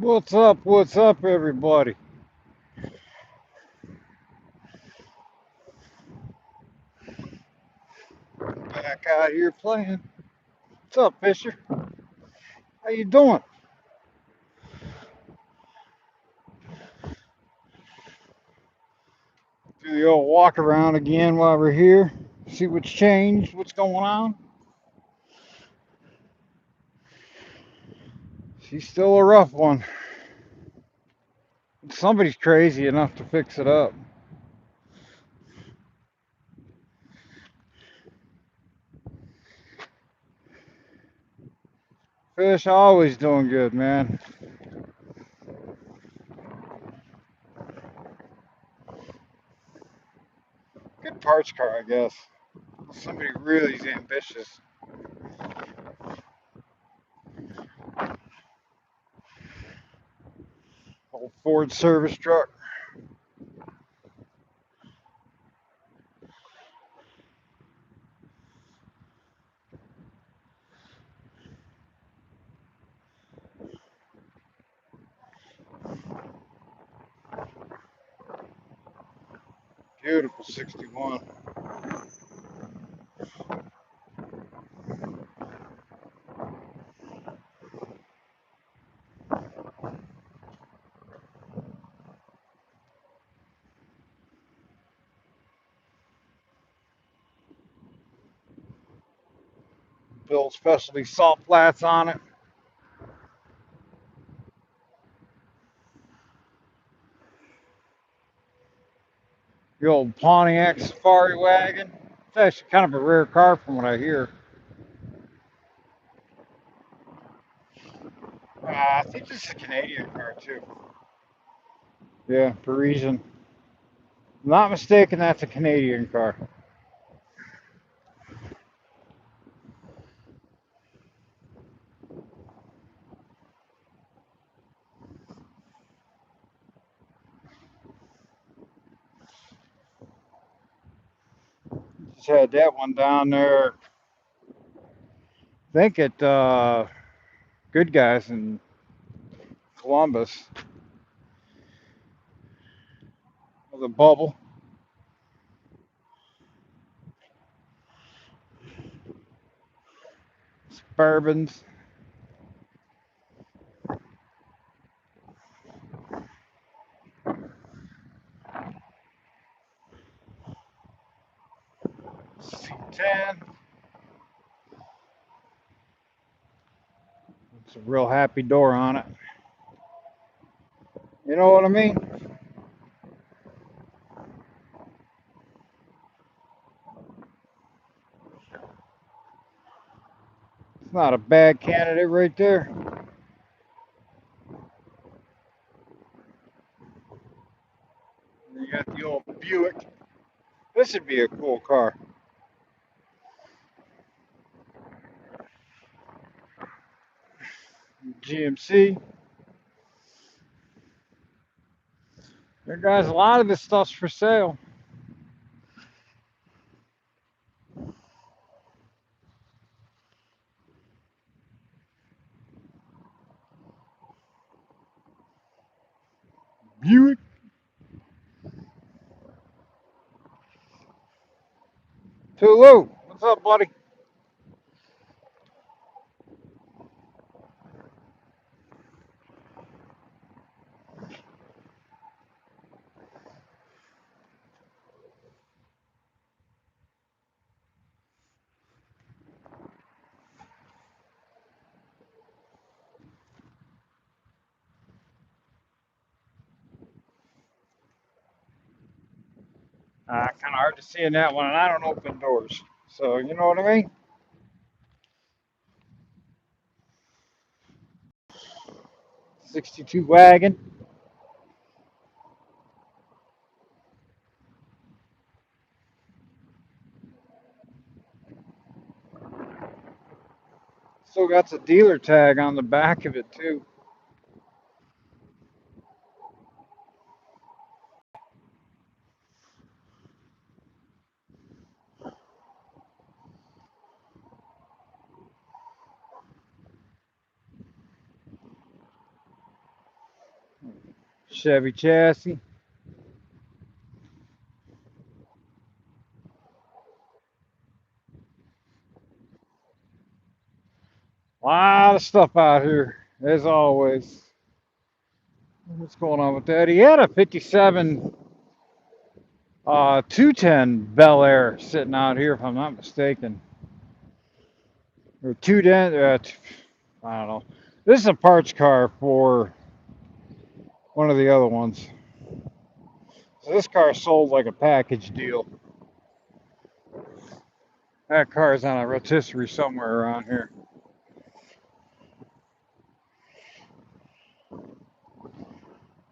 What's up? What's up, everybody? Back out here playing. What's up, Fisher? How you doing? Do the old walk around again while we're here. See what's changed, what's going on. She's still a rough one. Somebody's crazy enough to fix it up. Fish always doing good, man. Good parts car, I guess. Somebody really is ambitious. Old Ford service truck. Beautiful 61. Built specialty salt flats on it. The old Pontiac Safari wagon. It's actually kind of a rare car from what I hear. I think this is a Canadian car too. Yeah, Parisian. Not mistaken, that's a Canadian car. Just had that one down there. I think at Good Guys in Columbus. The bubble. Bourbons. C10. It's a real happy door on it. You know what I mean? It's not a bad candidate right there. You got the old Buick. This would be a cool car. GMC. There, guys, a lot of this stuff's for sale. Buick. Tulu. What's up, buddy? Kind of hard to see in that one, and I don't open doors. So, you know what I mean? 62 wagon. Still got the dealer tag on the back of it, too. Chevy chassis. A lot of stuff out here, as always. What's going on with that? He had a 57 210 Bel Air sitting out here, if I'm not mistaken. Or 210, I don't know. This is a parts car for one of the other ones. So this car sold like a package deal. That car is on a rotisserie somewhere around here.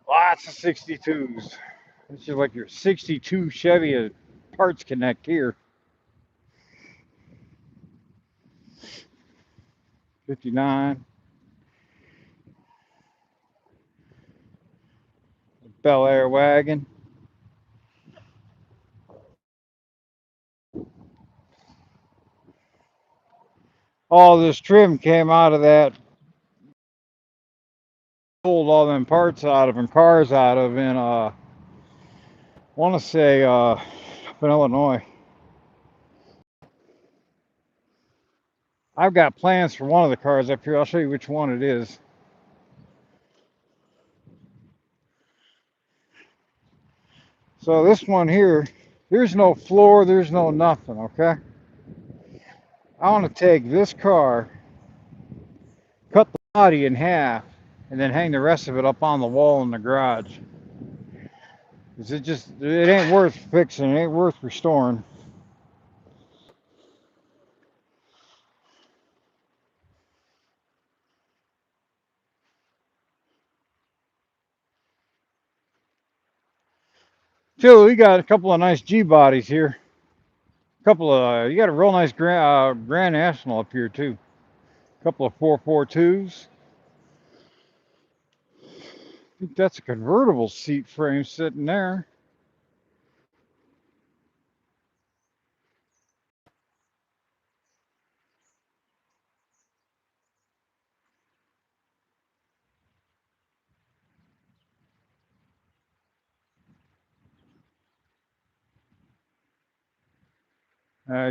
Lots of 62s. This is like your 62 Chevy parts connect here. 59. Bel Air wagon. All this trim came out of that. Pulled all them parts out of and cars out of in, want to say, up in Illinois. I've got plans for one of the cars up here. I'll show you which one it is. So this one here, there's no floor, there's no nothing, okay? I want to take this car, cut the body in half, and then hang the rest of it up on the wall in the garage. 'Cause it ain't worth fixing, it ain't worth restoring. Too, we got a couple of nice G bodies here. You got a real nice Grand National up here too. A couple of 442s. I think that's a convertible seat frame sitting there.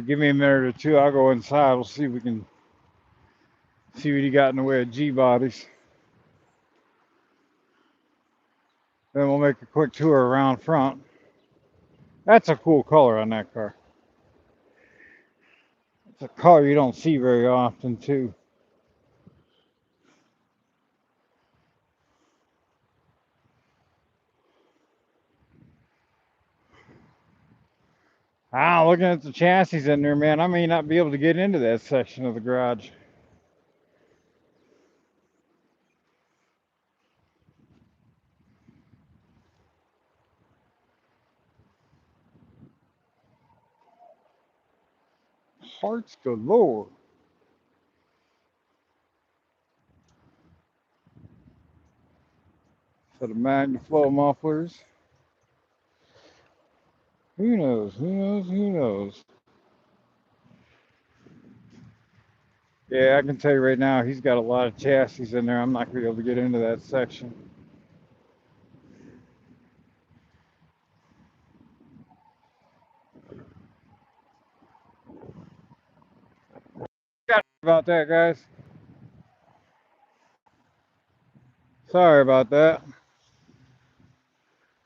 Give me a minute or two. I'll go inside. We'll see if we can see what he got in the way of G bodies. Then we'll make a quick tour around front. That's a cool color on that car. It's a color you don't see very often too. Looking at the chassis in there, man, I may not be able to get into that section of the garage. Parts galore. So the MagnaFlow mufflers. Who knows? Who knows? Who knows? Yeah, I can tell you right now, he's got a lot of chassis in there. I'm not going to be able to get into that section. About that, guys. Sorry about that.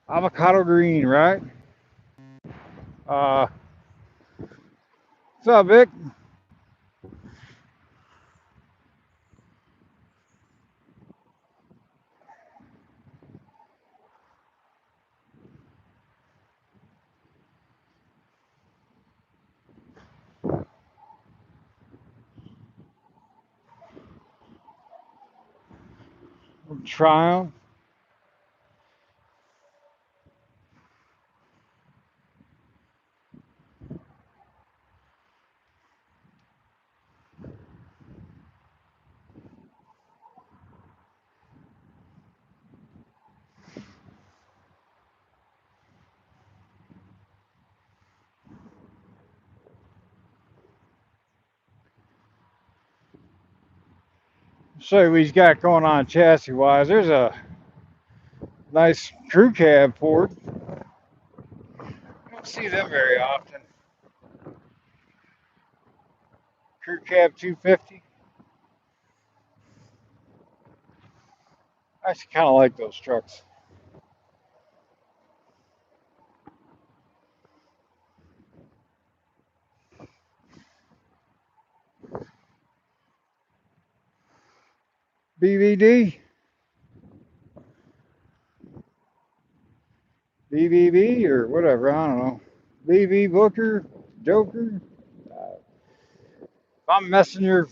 Avocado green, right? Uh, what's up, Vic? Triumph. Show you what he's got going on chassis wise. There's a Nice crew cab Ford. I don't see them very often. Crew cab 250. I actually kind of like those trucks. BVD, BVB, or whatever. I don't know. BV Booker, Joker. If I'm messing your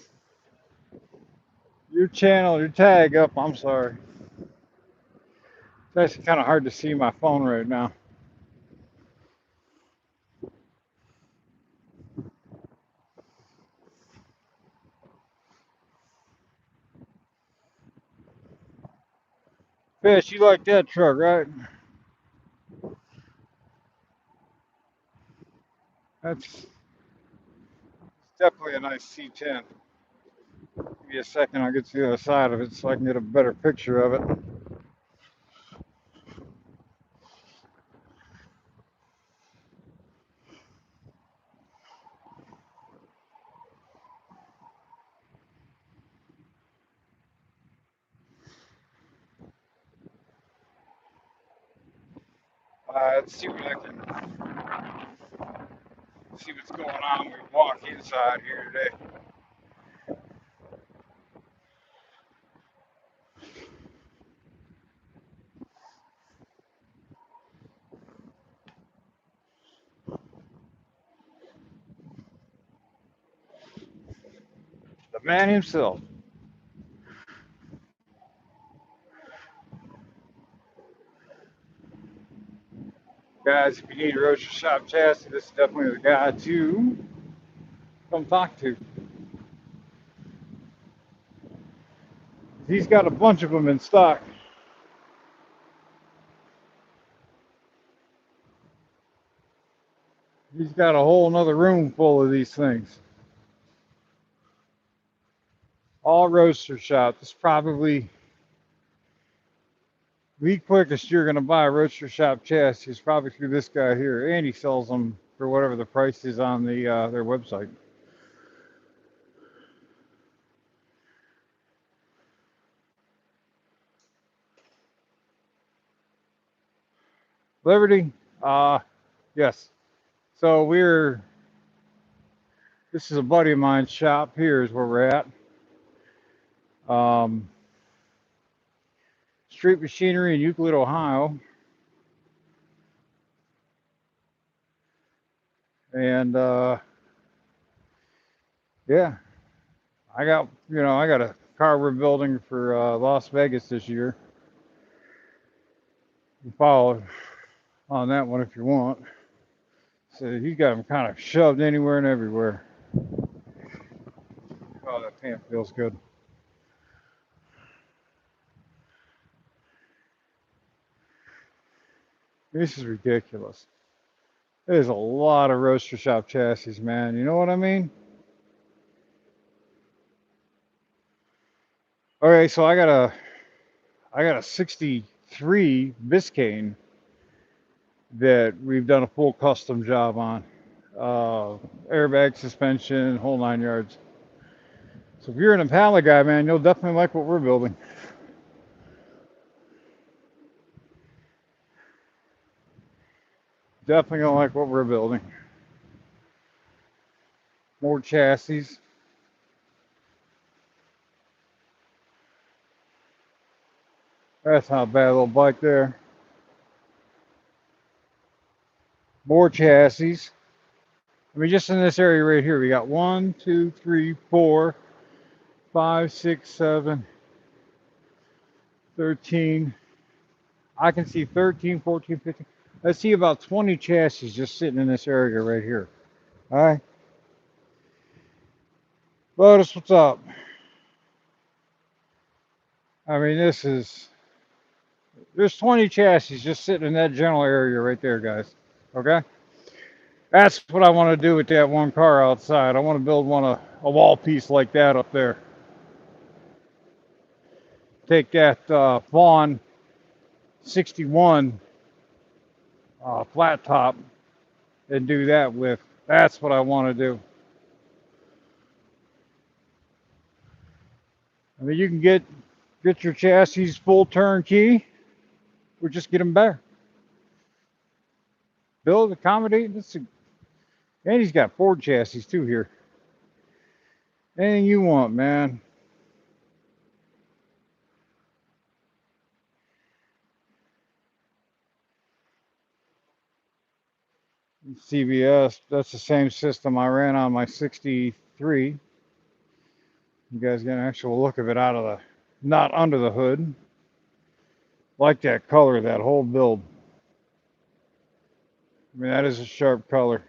channel, your tag up, I'm sorry. It's actually kind of hard to see my phone right now. Fish, you like that truck, right? That's definitely a nice C10. Give me a second, I'll get to the other side of it so I can get a better picture of it. Let's see what I can see what's going on when we walk inside here today. The man himself. Guys, if you need a roaster shop chassis, this is definitely the guy to come talk to. He's got a bunch of them in stock. He's got a whole nother room full of these things. All roaster shop. This is probably the quickest you're going to buy a roaster shop chassis is probably through this guy here. And he sells them for whatever the price is on their website. Liberty? Yes. So this is a buddy of mine's shop. Here is where we're at. Street Machinery in Euclid, Ohio. And yeah, I got a car we're building for Las Vegas this year. You follow on that one if you want. So he's got them kind of shoved anywhere and everywhere. Oh, that pant feels good. This is ridiculous. There's a lot of roaster shop chassis, man. You know what I mean? Okay, so I got a 63 Biscayne that we've done a full custom job on. Airbag suspension, whole 9 yards. So if you're an Impala guy, man, you'll definitely like what we're building. Definitely gonna like what we're building. More chassis. That's not a bad little bike there. More chassis. I mean, just in this area right here, we got 1, 2, 3, 4, 5, 6, 7, 13. I can see 13, 14, 15. I see about 20 chassis just sitting in this area right here. All right. Boris, what's up? I mean, there's 20 chassis just sitting in that general area right there, guys. Okay? That's what I want to do with that one car outside. I want to build a wall piece like that up there. Take that Vaughn '61 flat top and do that with. That's what I want to do. I mean, you can get your chassis full turnkey, or just get them better. Build, accommodate. And he's got Ford chassis too here. Anything you want, man. CBS, that's the same system I ran on my 63. You guys get an actual look of it out of the, not under the hood. Like that color, that whole build. I mean, that is a sharp color.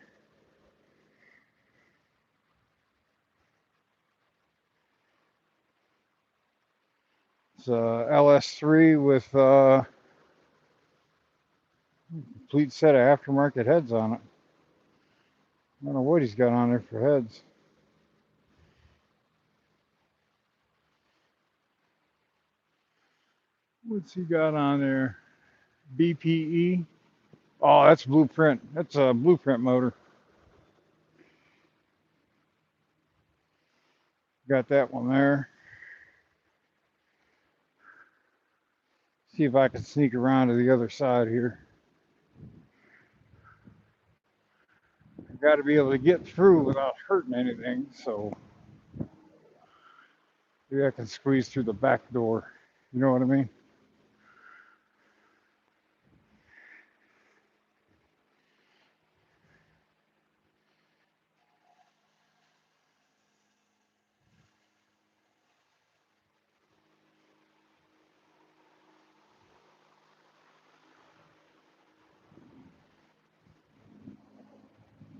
It's a LS3 with a complete set of aftermarket heads on it. I don't know what he's got on there for heads. What's he got on there? BPE. Oh, that's Blueprint. That's a Blueprint motor. Got that one there. See if I can sneak around to the other side here. I've got to be able to get through without hurting anything, so maybe I can squeeze through the back door. You know what I mean?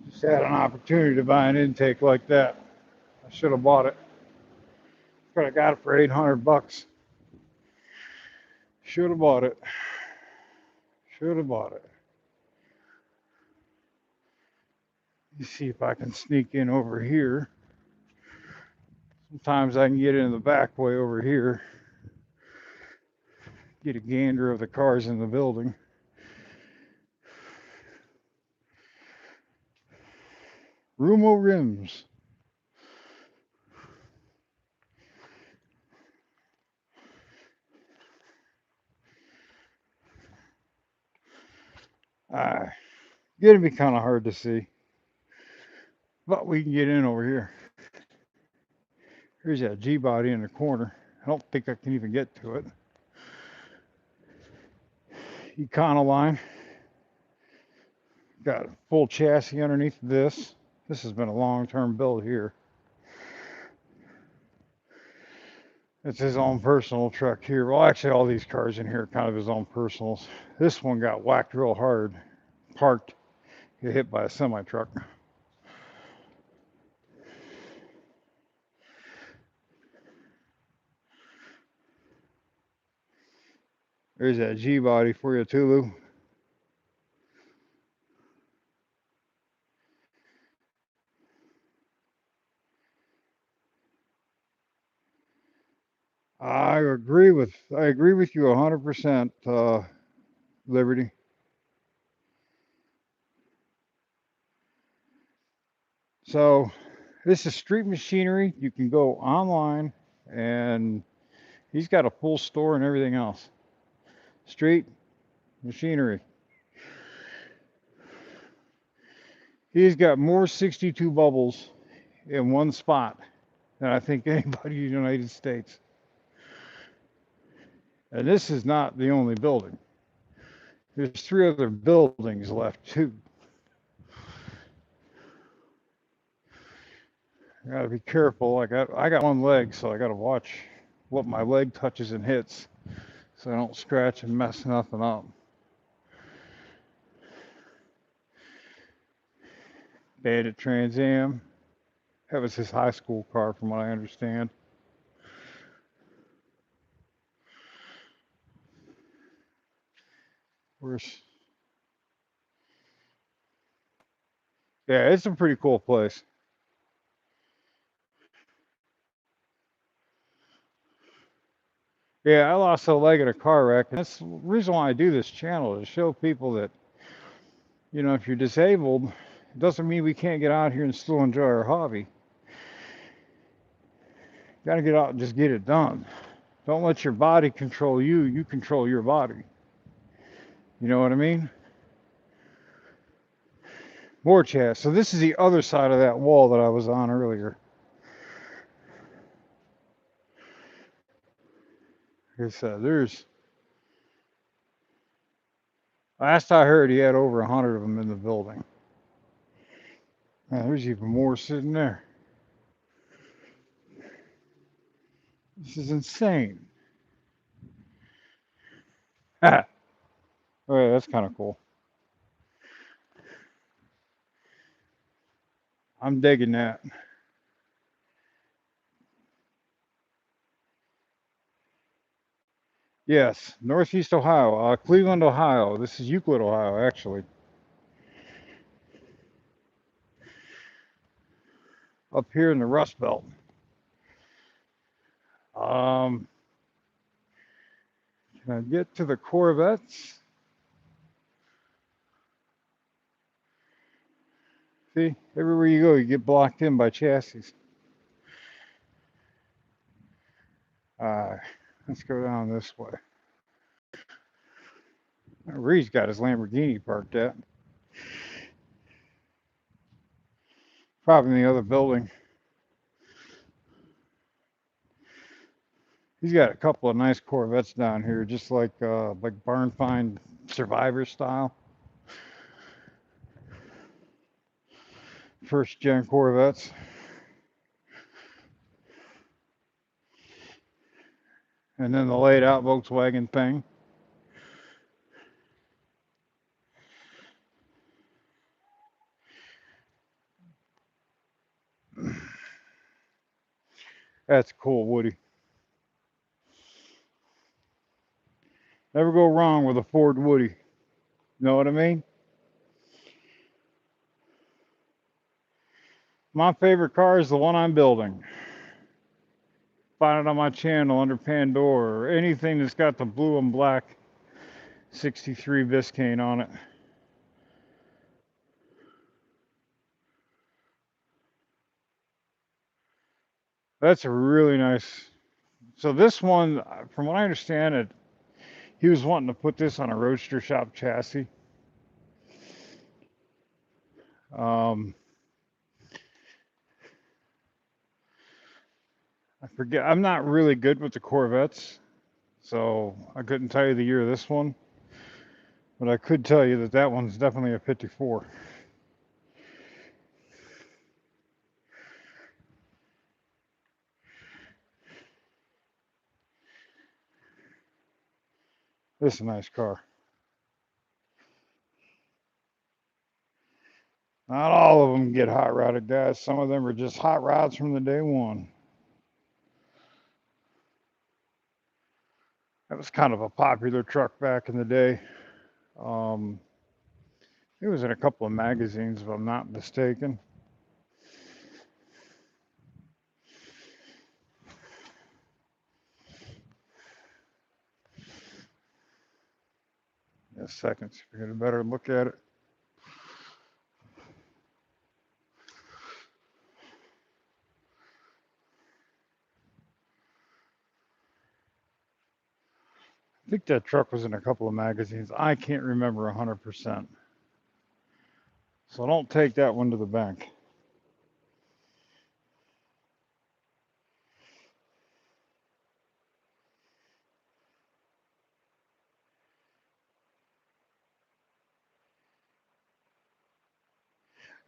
Just had an opportunity to buy an intake like that. I should have bought it. Could have got it for 800 bucks. Should have bought it. Should have bought it. Let's see if I can sneak in over here. Sometimes I can get in the back way over here. Get a gander of the cars in the building. Rumo rims. Gonna be kind of hard to see, but we can get in over here. Here's that G body in the corner. I don't think I can even get to it. Econoline. Got a full chassis underneath this. This has been a long-term build here. It's his own personal truck here. Well, actually, all these cars in here are kind of his own personals. This one got whacked real hard. Parked, get hit by a semi-truck. There's that G body for you, Tulu. I agree with you 100%, Liberty. So this is Street Machinery. You can go online, and he's got a full store and everything else. Street Machinery. He's got more 62 bubbles in one spot than I think anybody in the United States. And this is not the only building. There's 3 other buildings left too. I gotta be careful. I got one leg, so I gotta watch what my leg touches and hits, so I don't scratch and mess nothing up. Bandit Trans Am. That was his high school car, from what I understand. Where's Yeah, it's a pretty cool place. Yeah, I lost a leg in a car wreck, and that's the reason why I do this channel, to show people that, if you're disabled, it doesn't mean we can't get out here and still enjoy our hobby. You gotta get out and just get it done. Don't let your body control you, you control your body. You know what I mean? More chat. So this is the other side of that wall that I was on earlier. Like I said, last I heard, he had over 100 of them in the building. Man, there's even more sitting there. This is insane. Oh, yeah, that's kind of cool. I'm digging that. Yes, Northeast Ohio, Cleveland, Ohio. This is Euclid, Ohio, actually. Up here in the Rust Belt. Um, can I get to the Corvettes? See, everywhere you go, you get blocked in by chassis. Uh, let's go down this way. Where he's got his Lamborghini parked at. Probably in the other building. He's got a couple of nice Corvettes down here, just like barn find Survivor style. First gen Corvettes. And then the laid out Volkswagen thing. That's cool, Woody. Never go wrong with a Ford Woody. Know what I mean? My favorite car is the one I'm building. Find it on my channel under Pandora, or anything that's got the blue and black 63 Biscayne on it. That's a really nice. So this one, from what I understand, he was wanting to put this on a Roadster Shop chassis. Um, I forget. I'm not really good with the Corvettes, so I couldn't tell you the year of this one. But I could tell you that that one's definitely a 54. This is a nice car. Not all of them get hot rodded, guys. Some of them are just hot rods from the day one. That was kind of a popular truck back in the day. Um, it was in a couple of magazines, if I'm not mistaken. In a second, so we get a better look at it. I think that truck was in a couple of magazines. I can't remember 100%. So don't take that one to the bank.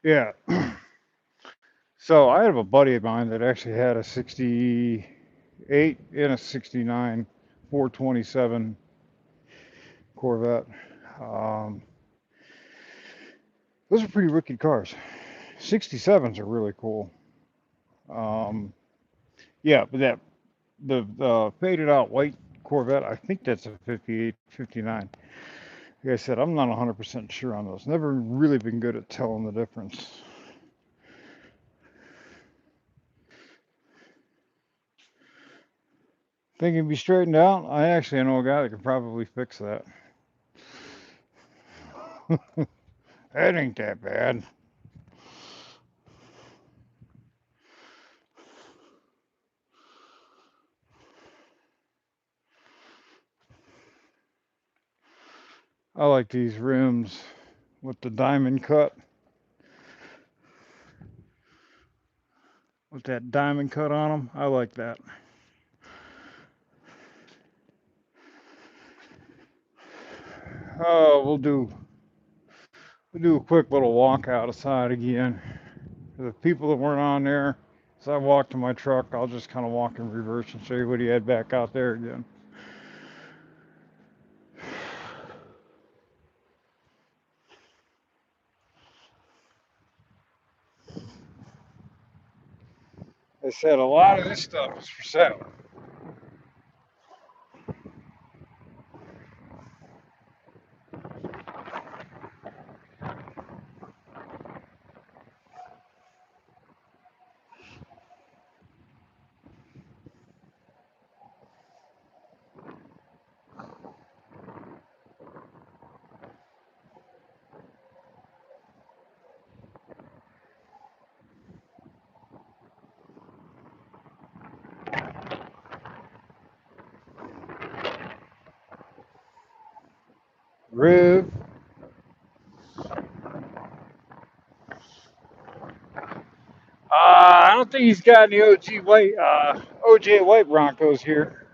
Yeah. So I have a buddy of mine that actually had a 68 and a 69 427 Corvette. Um, those are pretty wicked cars. 67s are really cool. Um, yeah, but the faded out white Corvette, I think that's a 58, 59. Like I said, I'm not 100% sure on those. Never really been good at telling the difference. Think it'd be straightened out? I actually know a guy that could probably fix that. That ain't that bad. I like these rims with the diamond cut. With that diamond cut on them. I like that. Oh, we'll do a quick little walk outside again. The people that weren't on there, as I walk to my truck, I'll just kind of walk in reverse and show you what he had back out there again. They said a lot of this stuff is for sale. Riv. I don't think he's got any OJ White Broncos here.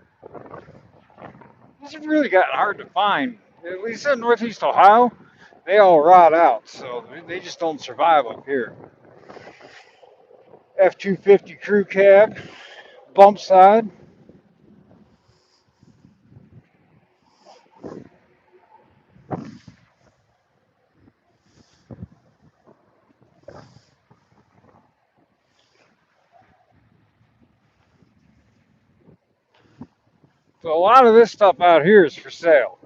It's really gotten hard to find. At least in Northeast Ohio, they all rot out, so they just don't survive up here. F-250 crew cab, bump side. So a lot of this stuff out here is for sale.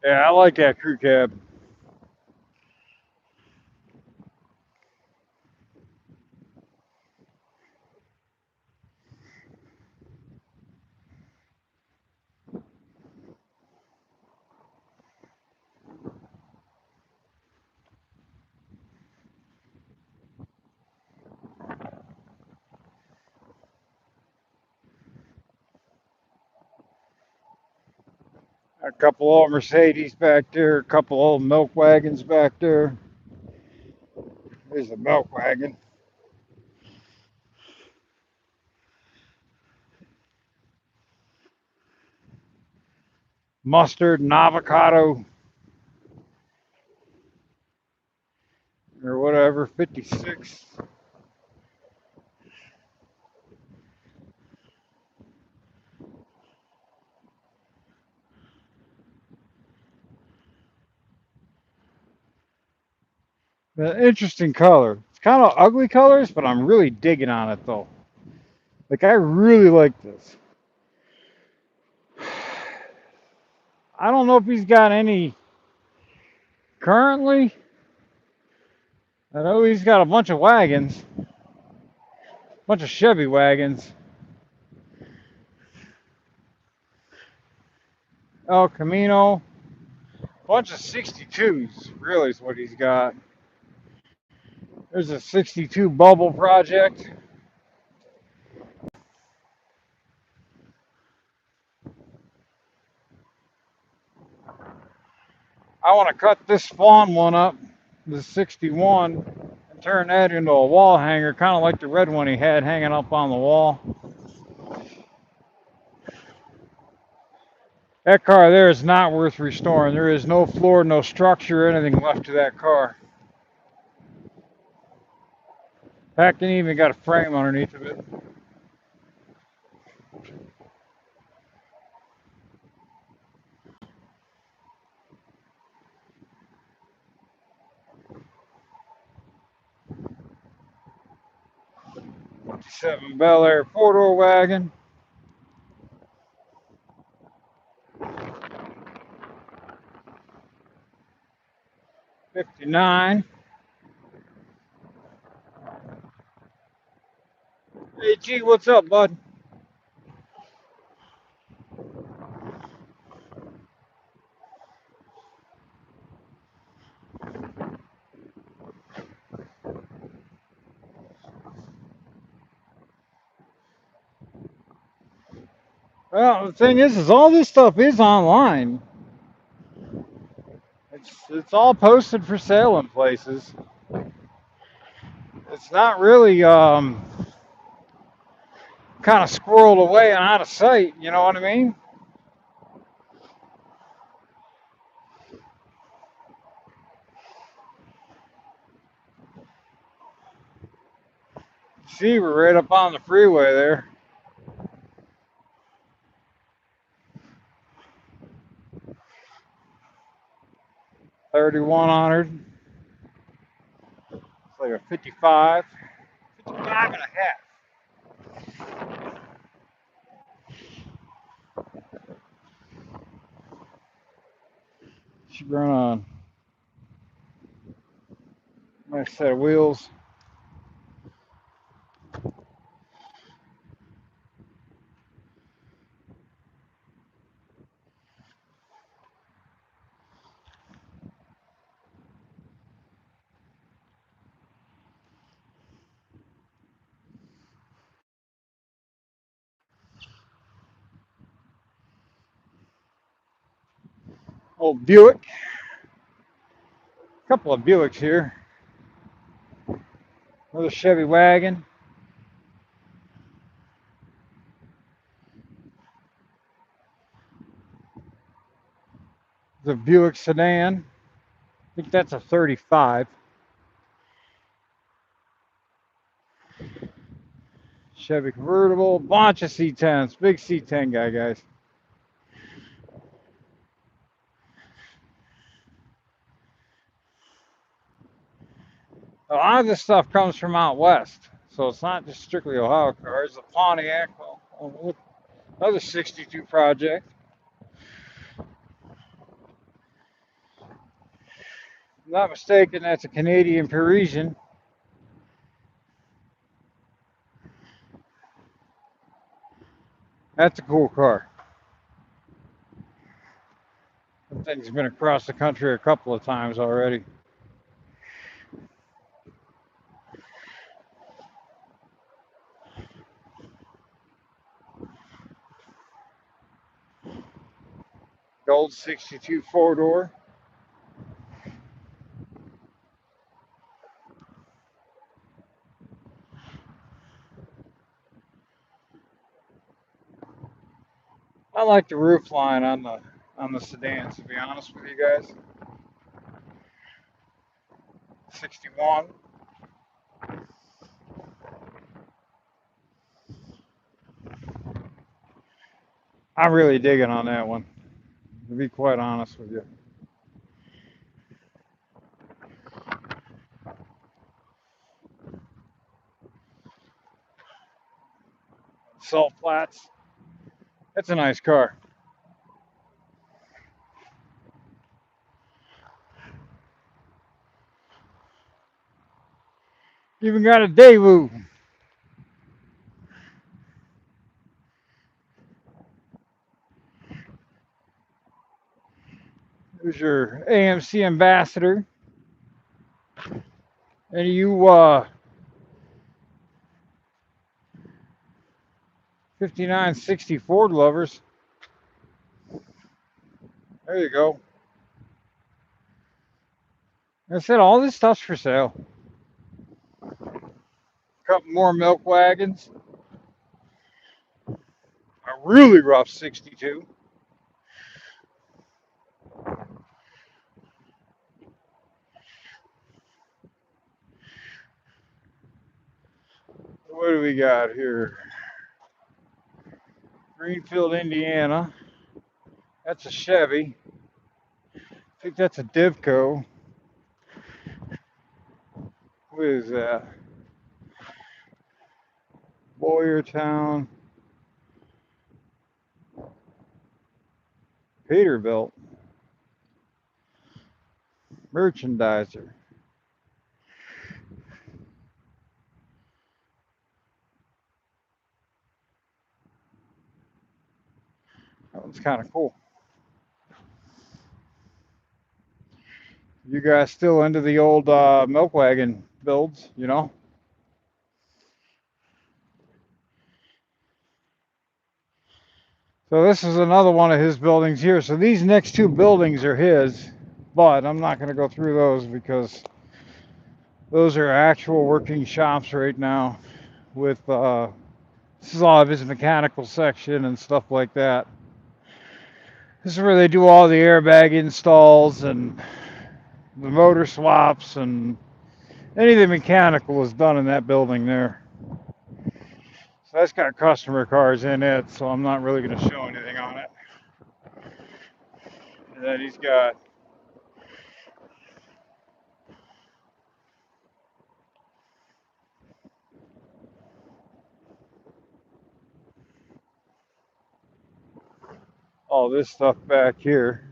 Yeah, I like that crew cab. A couple old Mercedes back there, a couple old milk wagons back there. There's a milk wagon. Mustard and avocado or whatever, 56. Interesting color. It's kind of ugly colors, but I'm really digging on it though. Like I really like this. I don't know if he's got any currently. I know he's got a bunch of wagons, a bunch of Chevy wagons. El Camino, bunch of 62s, really is what he's got. There's a 62 bubble project. I want to cut this fawn one up, the 61, and turn that into a wall hanger, kind of like the red one he had hanging up on the wall. That car there is not worth restoring. There is no floor, no structure, anything left to that car. Heck, ain't even got a frame underneath of it. '57 Bel Air four-door wagon. '59. G, what's up, bud? Well, the thing is all this stuff is online. It's all posted for sale in places. It's not really kind of squirreled away and out of sight. You know what I mean? See, we're right up on the freeway there. 3100. It's like a 55. 55 and a half. Should run on a nice set of wheels. Old Buick. A couple of Buicks here. Another Chevy wagon. The Buick sedan. I think that's a 35. Chevy convertible. Bunch of C10s. Big C10 guy, guys. A lot of this stuff comes from out west, so it's not just strictly Ohio cars. The Pontiac, well, another 62 project. If I'm not mistaken, that's a Canadian Parisian. That's a cool car. That thing's been across the country a couple of times already. Gold 62 four-door. I like the roof line on the sedans, to be honest with you guys. 61. I'm really digging on that one, to be quite honest with you. Salt flats. That's a nice car. Even got a Daewoo. There's your AMC ambassador. And you 5960 Ford lovers. There you go. Like I said, all this stuff's for sale. A couple more milk wagons. A really rough 62. What do we got here? Greenfield, Indiana. That's a Chevy. I think that's a Divco. What is that? Boyertown. Peterbilt. Merchandiser. It's kind of cool. You guys still into the old milk wagon builds, you know? So this is another one of his buildings here. So these next two buildings are his, but I'm not going to go through those because those are actual working shops right now with this is all of his mechanical section and stuff like that. This is where they do all the airbag installs and the motor swaps, and anything mechanical is done in that building there. So that's got customer cars in it, so I'm not really going to show anything on it. And then he's got all this stuff back here.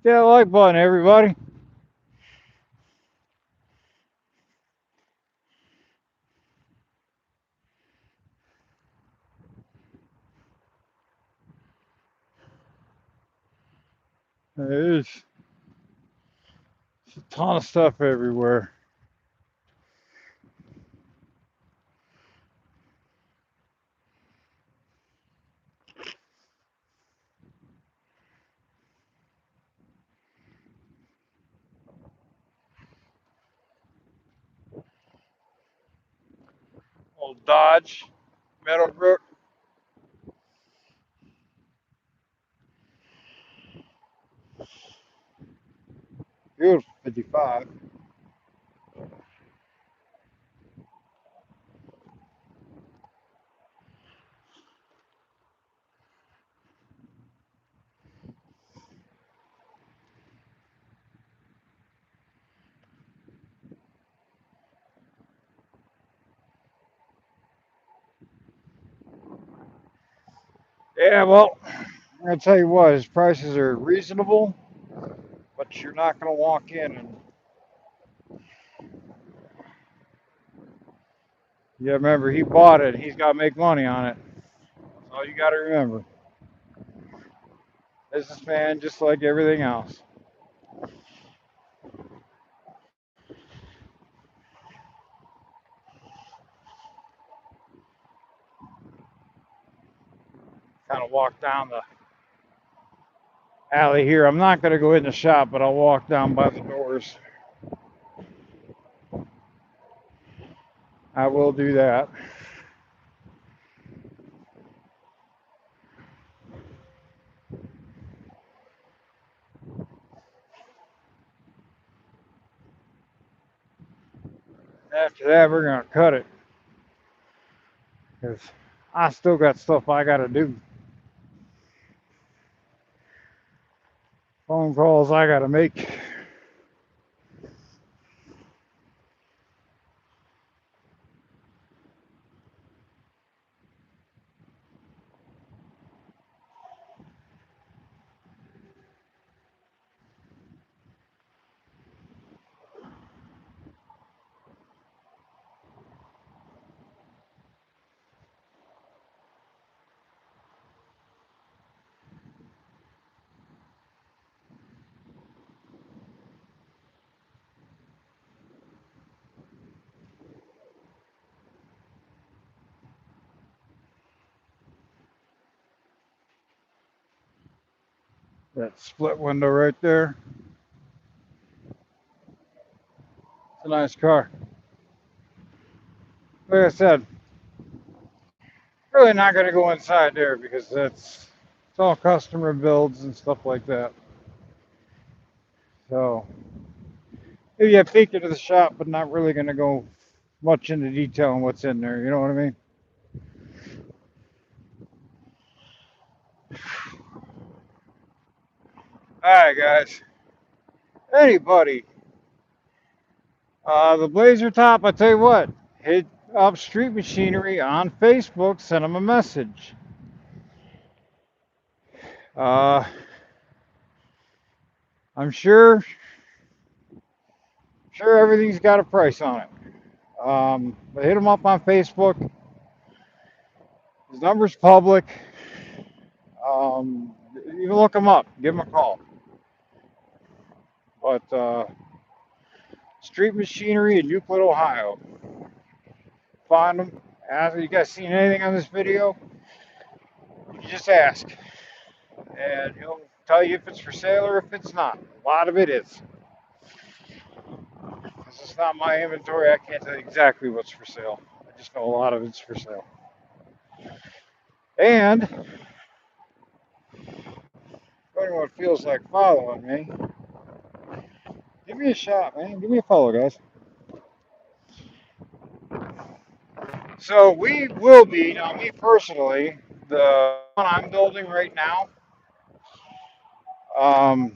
Hit that like button, everybody. There's a ton of stuff everywhere. Old Dodge, Meadowbrook. Beautiful 55. Yeah, well, I'm going to tell you what, his prices are reasonable, but you're not going to walk in and yeah, remember, he bought it. He's got to make money on it. That's all you got to remember. Businessman, just like everything else. Kind of walk down the alley here. I'm not going to go in the shop, but I'll walk down by the doors. I will do that. After that, we're going to cut it because I still got stuff I got to do. Phone calls I got to make. That split window right there. It's a nice car. Like I said, really not going to go inside there because it's all customer builds and stuff like that. So maybe I peek into the shop, but not really going to go much into detail on what's in there. You know what I mean? All right, guys. Anybody, the Blazer Top. I tell you what, hit up Street Machinery on Facebook. Send them a message. Uh, I'm sure everything's got a price on it. But hit him up on Facebook. His number's public. You can look him up. Give him a call. But Street Machinery in Euclid, Ohio. Find him. Ask, you guys seen anything on this video? You just ask, and he'll tell you if it's for sale or if it's not. A lot of it is. Because it's not my inventory, I can't tell you exactly what's for sale. I just know a lot of it's for sale. And if anyone feels like following me, give me a shot, man. Give me a follow, guys. So we will be, now me personally, the one I'm building right now, um,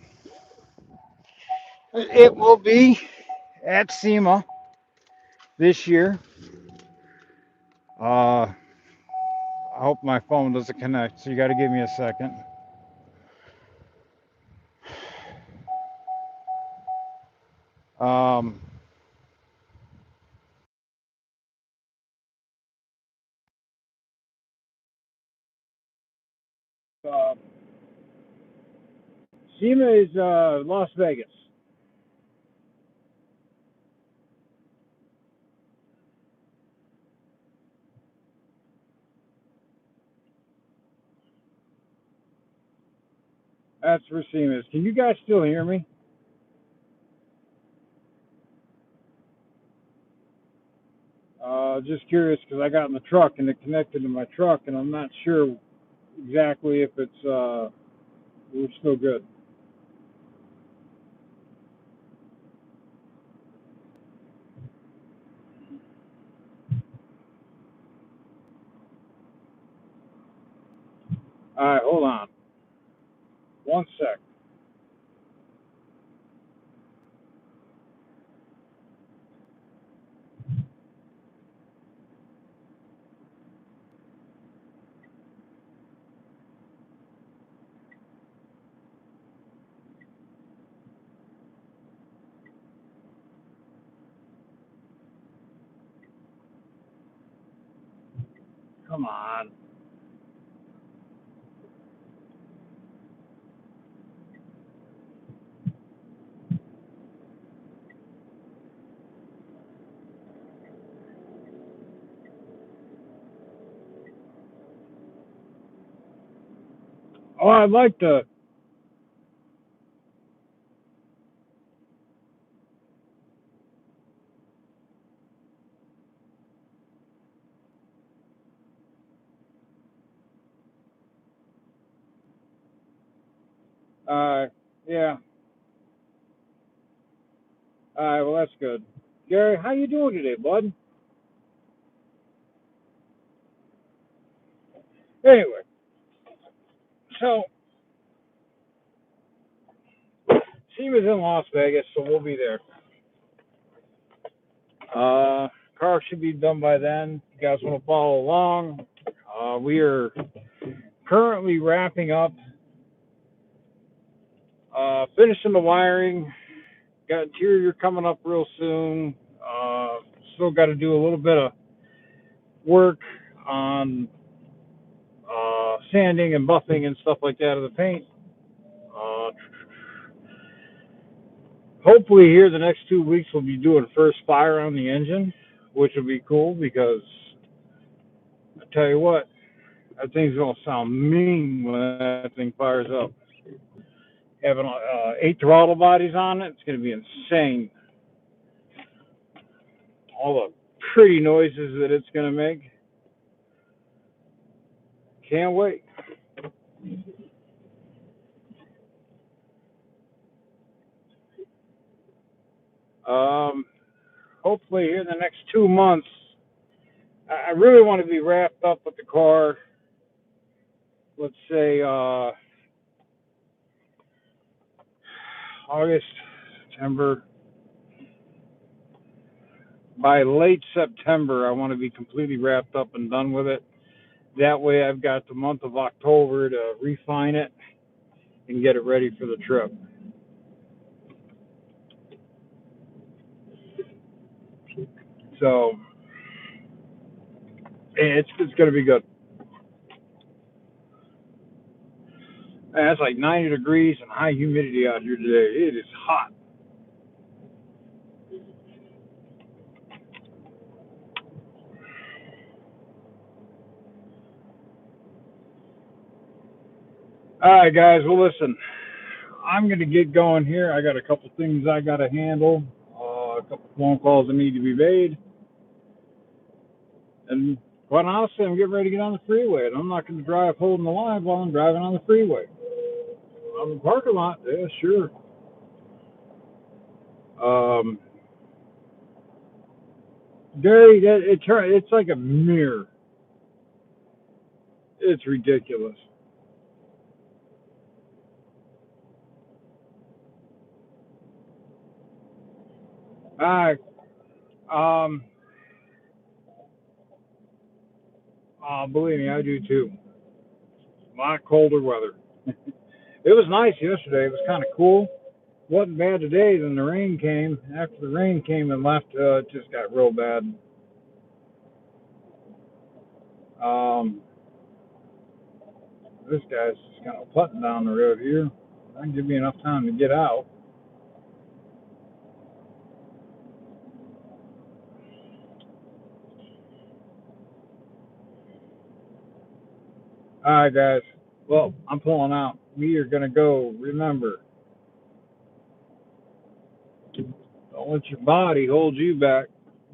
it will be at SEMA this year. I hope my phone doesn't connect, so you got to give me a second. Um, uh, SEMA is Las Vegas. That's where SEMA is. Can you guys still hear me? Just curious because I got in the truck and it connected to my truck, and I'm not sure exactly if it's we're still good. All right, hold on. One sec. Come on. Oh, I'd like to. Yeah. All right. Well, that's good. Gary, how you doing today, bud? Anyway, so SEMA's in Las Vegas, so we'll be there. Car should be done by then. You guys want to follow along? We are currently wrapping up, finishing the wiring. Got interior coming up real soon. Still got to do a little bit of work on sanding and buffing and stuff like that of the paint. Uh, Hopefully, here the next 2 weeks we'll be doing first fire on the engine, which will be cool because I tell you what, that thing's gonna sound mean when that thing fires up. Having 8 throttle bodies on it, it's gonna be insane. All the pretty noises that it's gonna make. Can't wait. Um, Hopefully, here in the next 2 months, I really want to be wrapped up with the car. Let's say August, September. By late September, I want to be completely wrapped up and done with it. That way, I've got the month of October to refine it and get it ready for the trip. So it's going to be good. And it's like 90 degrees and high humidity out here today. It is hot. All right, guys. Well, listen, I'm going to get going here. I got a couple things I got to handle, a couple phone calls that need to be made. And quite honestly, I'm getting ready to get on the freeway. And I'm not going to drive holding the line while I'm driving on the freeway. On the parking lot, yeah, sure. Gary, it's like a mirror. It's ridiculous. All right. Um, believe me, I do too. A lot colder weather. It was nice yesterday. It was kind of cool. Wasn't bad today. Then the rain came. After the rain came and left, it just got real bad. Um, this guy's just kind of putting down the road here. That can give me enough time to get out. All right, guys. Well, I'm pulling out. We are going to go. Remember, don't let your body hold you back.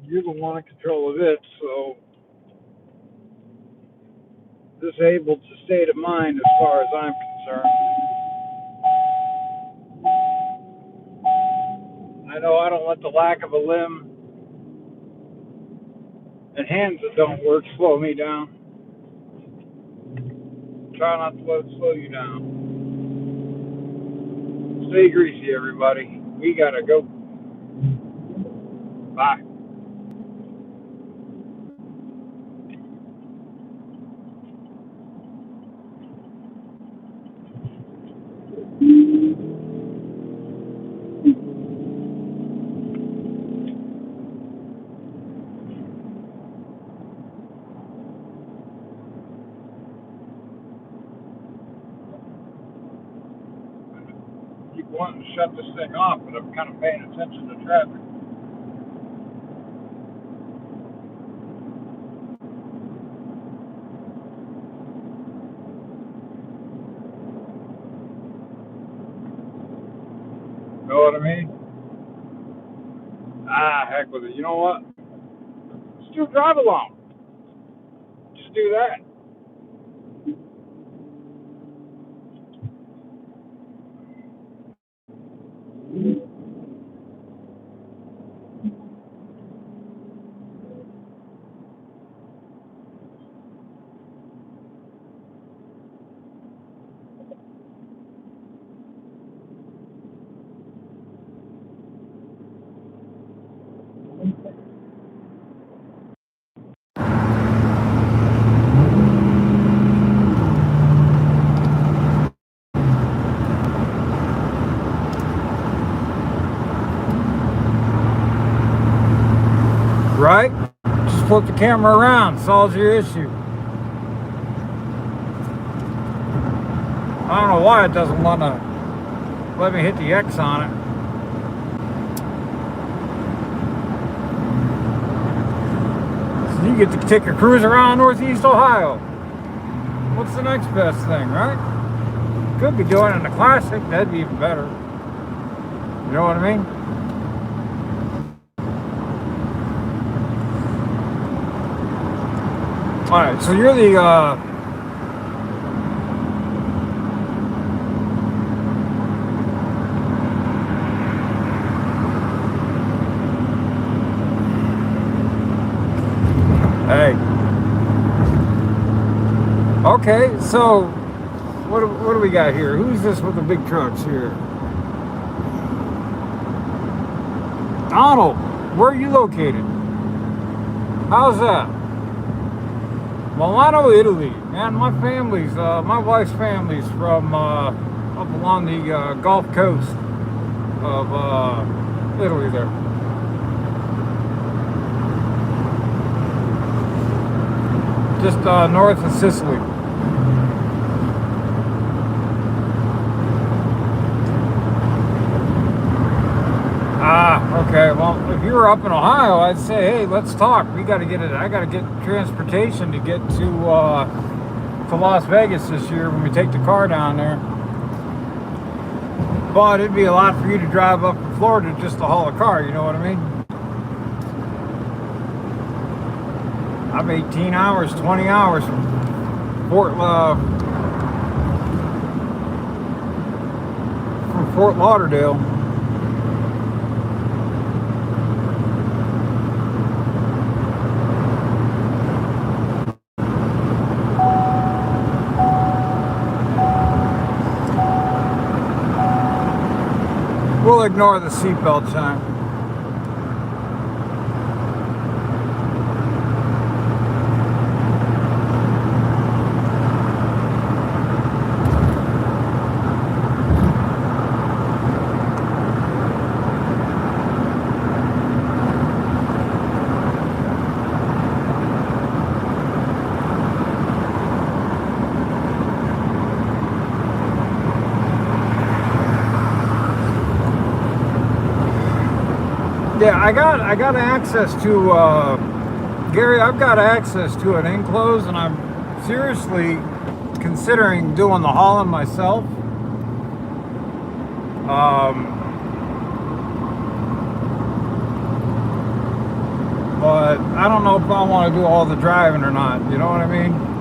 You're the one in control of it. So, disabled state of mind as far as I'm concerned. I know I don't let the lack of a limb and hands that don't work slow me down. Try not to let it slow you down. Stay greasy, everybody. We gotta go. Bye. Keep wanting to shut this thing off, but I'm kind of paying attention to traffic. Know what I mean? Heck with it. You know what? Let's do a drive along. Just do that. Right? Just flip the camera around. Solves your issue. I don't know why it doesn't want to let me hit the X on it. So you get to take a cruise around Northeast Ohio. What's the next best thing, right? Could be doing it in a classic. That'd be even better. You know what I mean? Alright, so you're the hey. Okay, so what do we got here? Who's this with the big trucks here? Donald, where are you located? How's that? Milano, Italy. Man, my family's, my wife's family's from up along the Gulf Coast of Italy there. just north of Sicily. Ah, okay. Well, if you were up in Ohio, I'd say, hey, let's talk. We got to get it. I got to get transportation to get to Las Vegas this year when we take the car down there. But it'd be a lot for you to drive up to Florida just to haul a car. You know what I mean? I'm 18 hours, 20 hours from Fort Lauderdale. We'll ignore the seatbelt chime. Yeah, I got access to Gary. I've got access to an enclosed, and I'm seriously considering doing the hauling myself. But I don't know if I want to do all the driving or not. You know what I mean?